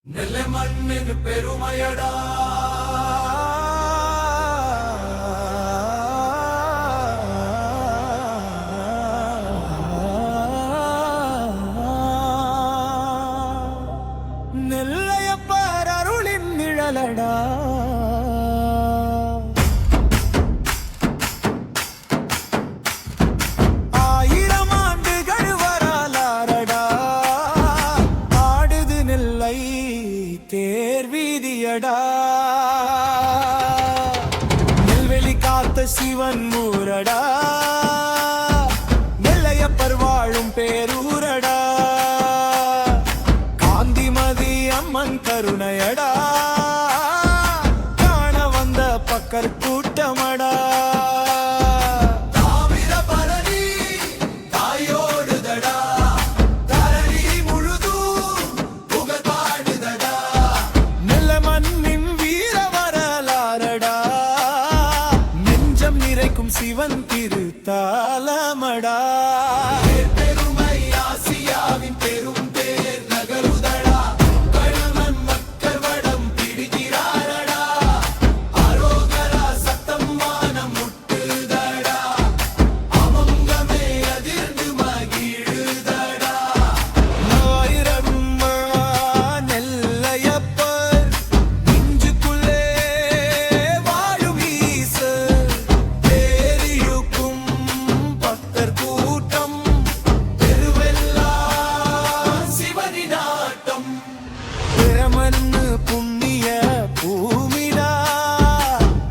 நெல்லை மண்ணின் பெருமையடா நெல்லையப்பர் அருளின் நிழலடா தேர்வீதியடா நெல்வெளி காத்த சிவன் மூரடா நெல்லையப்பர் வாழும் பேரூரடா காந்திமதி அம்மன் கருணையடா காண வந்த பக்கர் கூட்டமடா சிவன் திருத்தாலமடா பெருமை ஆசியாவின் பெரும் பேர் நகருதடா கணவன் மக்கள் வடம் பிடிக்கிறாரடா அரோகரா சத்தம் வானம் முட்டுதடா அமங்கமே அதிர்ந்து மகிழுதடா ஆயிரம் நெல்லையப்பர் நெஞ்சுக்குள்ளே வாழும் ஈசர் புண்ணிய பூமிடா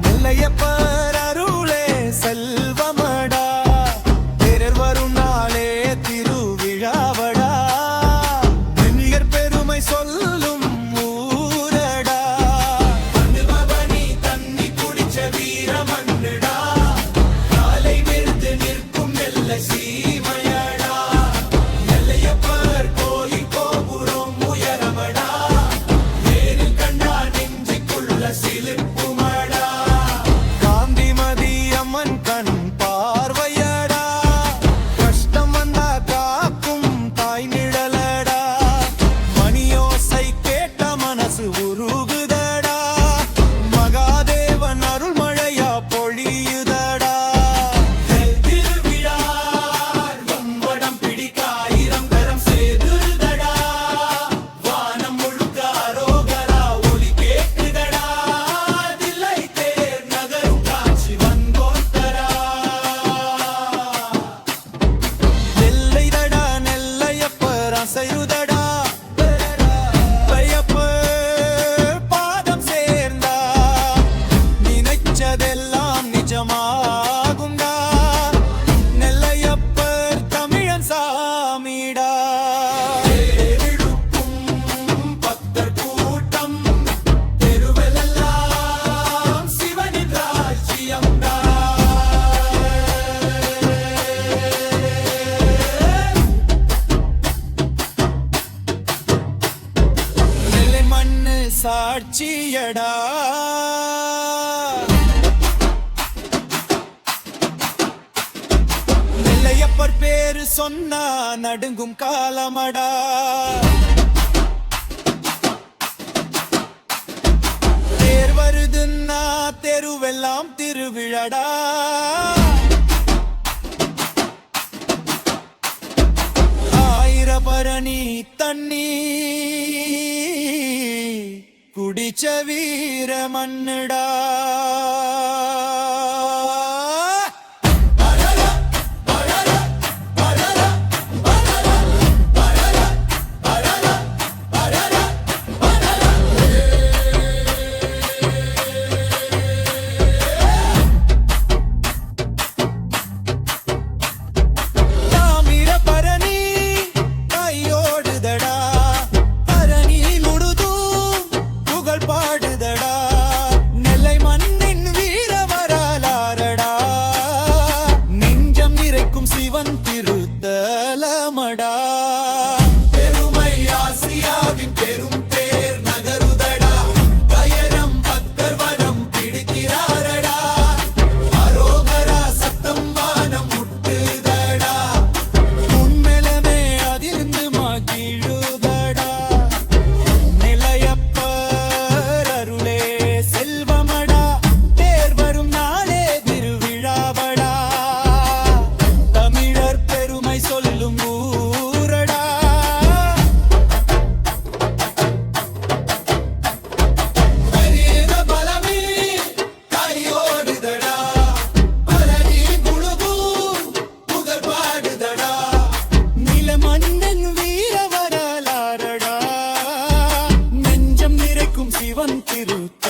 நெல்லையப்பர் அருளே செல்வமடா பிறர் வரும் நாளே திருவிழாவடா பெண்ணியர் பெருமை சொல்லும் ஊரடா பவனி தண்ணி குடிச்ச வீர மண்ணுடா காலை விருது நிற்கும் நெல்லை சீமையடா நெல்லையப்பர் கோயில் கோபுரம் உயரமடா சிலிப்புமடா காந்திமதி அம்மன் கண் பார்வையடா கஷ்டம் வந்தா காக்கும் தாய் நிழலடா மணியோசை கேட்ட மனசு உருகுதடா மகாதேவன் அருள் மழையா பொழியுதடா திருவிழா வடம் பிடிக்க ஆயிரம் கரம் சேதுதடா வானம் முழுக்க அரோகரா ஒளி கேட்குதடா செய்யுதடா பாதம் சேர்ந்தா நினைச்சதெல்லாம் நிஜமாகும்டா நெல்லையப்பர் தமிழன் சாமிடா பக்தர் கூட்டம் தெருவெல்லாம் சிவனின் ராஜ்யம்டா சாட்சியடா நெல்லையப்பர் பேரு சொன்னா நடுங்கும் காலமடா தேர் வருதுன்னா தெருவெல்லாம் திருவிழடா ஆயிரபரணி தண்ணி குடிச்ச வீர மண்ணுடா பாடுதடா நெல்லை மண்ணின் வீர நிறுத்து